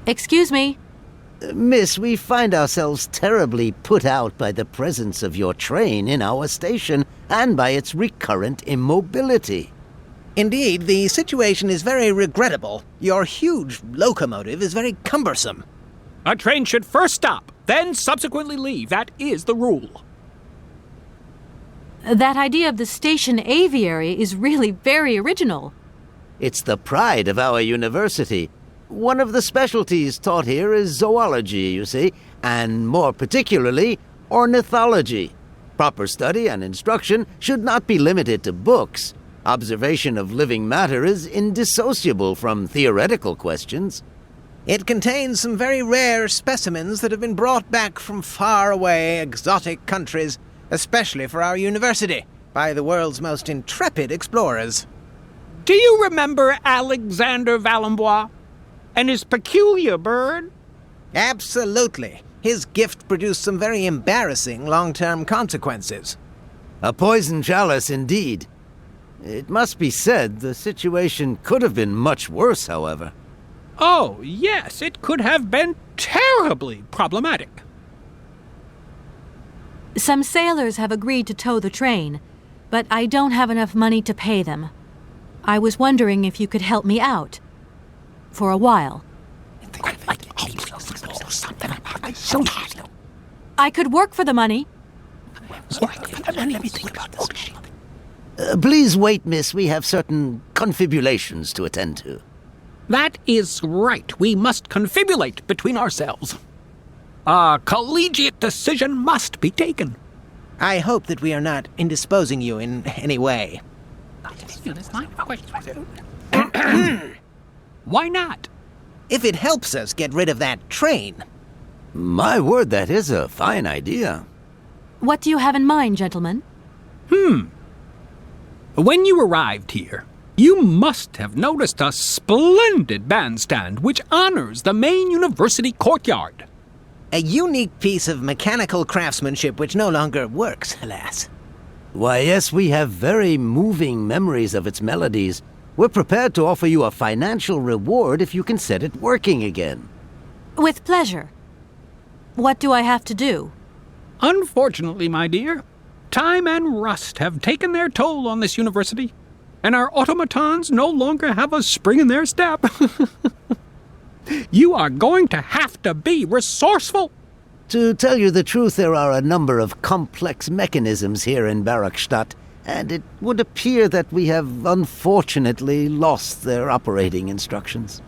Excuse me. Miss, we find ourselves terribly put out by the presence of your train in our station and by its recurrent immobility. Indeed, the situation is very regrettable. Your huge locomotive is very cumbersome. A train should first stop, then subsequently leave. That is the rule. That idea of the station aviary is really very original. It's the pride of our university. One of the specialties taught here is zoology, you see, and more particularly, ornithology. Proper study and instruction should not be limited to books. Observation of living matter is indissociable from theoretical questions. It contains some very rare specimens that have been brought back from faraway, exotic countries, especially for our university, by the world's most intrepid explorers. Do you remember Alexander Valenbois and his peculiar bird? Absolutely. His gift produced some very embarrassing long-term consequences. A poison chalice indeed. It must be said the situation could have been much worse, however. Oh, yes, it could have been terribly problematic. Some sailors have agreed to tow the train, but I don't have enough money to pay them. I was wondering if you could help me out. For a while. I could work for the money. Please wait, miss. We have certain confibulations to attend to. That is right. We must confibulate between ourselves. A collegiate decision must be taken. I hope that we are not indisposing you in any way. Why not? If it helps us get rid of that train. My word, that is a fine idea. What do you have in mind, gentlemen? When you arrived here, you must have noticed a splendid bandstand which honors the main university courtyard. A unique piece of mechanical craftsmanship which no longer works, alas. Why, yes, we have very moving memories of its melodies. We're prepared to offer you a financial reward if you can set it working again. With pleasure. What do I have to do? Unfortunately, my dear, time and rust have taken their toll on this university, and our automatons no longer have a spring in their step. You are going to have to be resourceful. To tell you the truth, there are a number of complex mechanisms here in Barakstadt, and it would appear that we have unfortunately lost their operating instructions.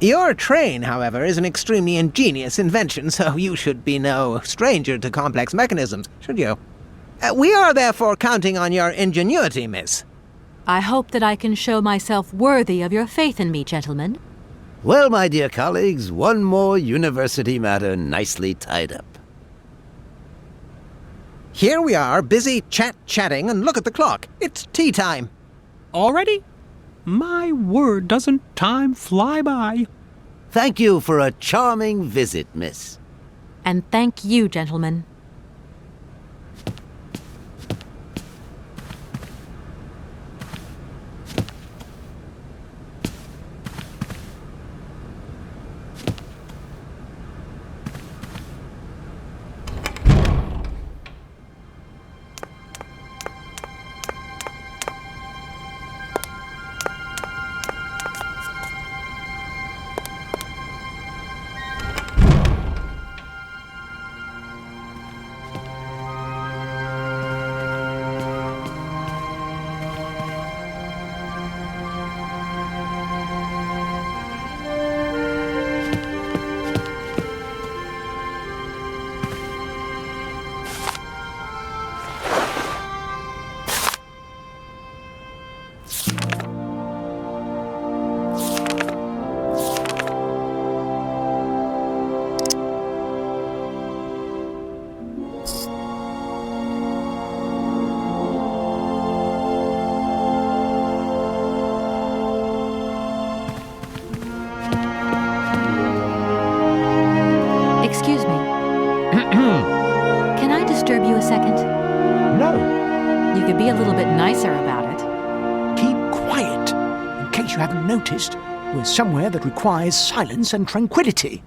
Your train, however, is an extremely ingenious invention, so you should be no stranger to complex mechanisms, should you? We are therefore counting on your ingenuity, miss. I hope that I can show myself worthy of your faith in me, gentlemen. Well, my dear colleagues, one more university matter nicely tied up. Here we are, busy chatting, and look at the clock. It's tea time. Already? My word, doesn't time fly by? Thank you for a charming visit, miss. And thank you, gentlemen. Excuse me. Can I disturb you a second? No. You could be a little bit nicer about it. Keep quiet. In case you haven't noticed, We're somewhere that requires silence and tranquility.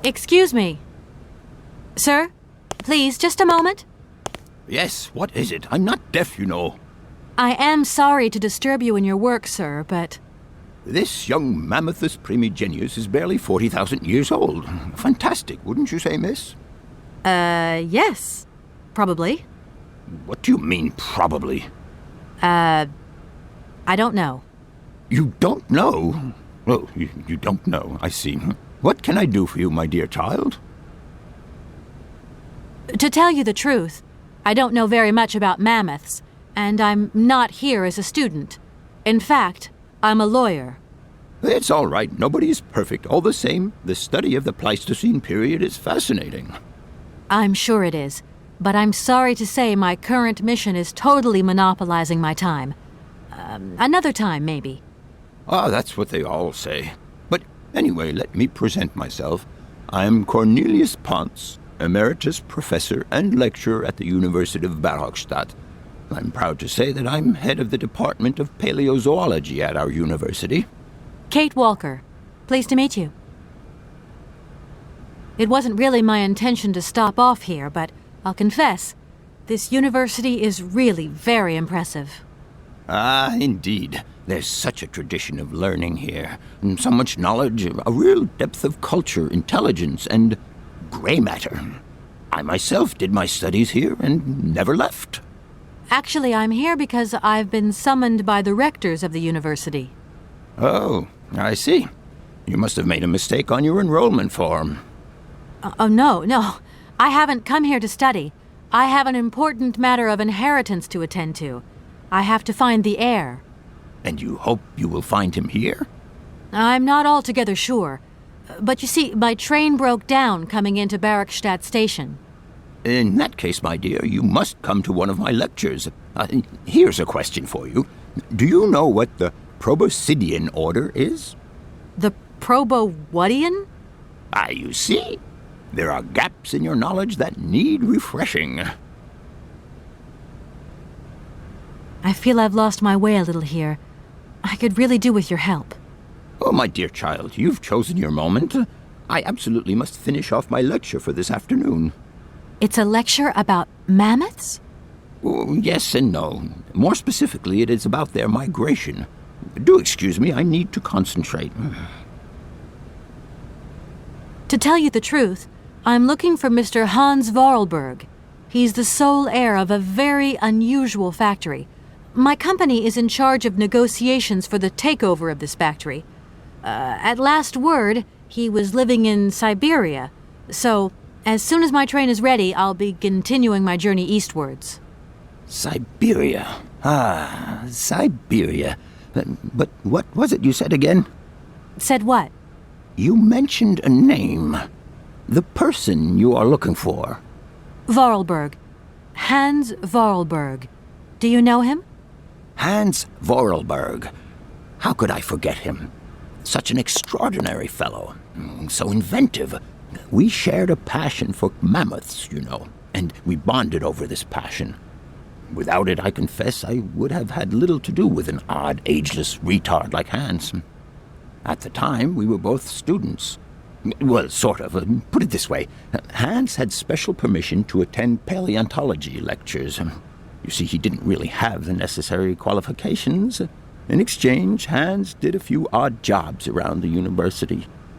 Excuse me. Sir, please, just a moment. Yes, what is it? I'm not deaf, you know. I am sorry to disturb you in your work, sir, but... This young Mammothus primigenius is barely 40,000 years old. Fantastic, wouldn't you say, miss? Yes. Probably. What do you mean, probably? I don't know. You don't know? Oh, you don't know, I see. What can I do for you, my dear child? To tell you the truth, I don't know very much about mammoths, and I'm not here as a student. In fact, I'm a lawyer. It's all right. Nobody is perfect. All the same, the study of the Pleistocene period is fascinating. I'm sure it is, but I'm sorry to say my current mission is totally monopolizing my time. Another time, maybe. Ah, that's what they all say. But anyway, let me present myself. I'm Cornelius Ponce, Emeritus Professor and Lecturer at the University of Barrockstadt. I'm proud to say that I'm head of the Department of Paleozoology at our university. Kate Walker. Pleased to meet you. It wasn't really my intention to stop off here, but I'll confess, this university is really very impressive. Ah, indeed. There's such a tradition of learning here, and so much knowledge, a real depth of culture, intelligence, and gray matter. I myself did my studies here and never left. Actually, I'm here because I've been summoned by the rectors of the university. Oh, I see. You must have made a mistake on your enrollment form. Oh, no. I haven't come here to study. I have an important matter of inheritance to attend to. I have to find the heir. And you hope you will find him here? I'm not altogether sure. But you see, my train broke down coming into Barrockstadt Station. In that case, my dear, you must come to one of my lectures. Here's a question for you. Do you know what the Proboscidean order is? The Probowhatian? Ah, you see? There are gaps in your knowledge that need refreshing. I feel I've lost my way a little here. I could really do with your help. Oh, my dear child, you've chosen your moment. I absolutely must finish off my lecture for this afternoon. It's a lecture about mammoths? Oh, yes and no. More specifically, it is about their migration. Do excuse me, I need to concentrate. To tell you the truth, I'm looking for Mr. Hans Vorarlberg. He's the sole heir of a very unusual factory. My company is in charge of negotiations for the takeover of this factory. At last word, He was living in Syberia. So, as soon as my train is ready, I'll be continuing my journey eastwards. Syberia. Ah, Syberia. But what was it you said again? Said what? You mentioned a name. The person you are looking for. Vorarlberg. Hans Vorarlberg. Do you know him? Hans Vorarlberg. How could I forget him? Such an extraordinary fellow. So inventive. We shared a passion for mammoths, you know, and we bonded over this passion. Without it, I confess, I would have had little to do with an odd, ageless retard like Hans. At the time, we were both students. Well, sort of. Put it this way. Hans had special permission to attend paleontology lectures. You see, he didn't really have the necessary qualifications. In exchange, Hans did a few odd jobs around the university.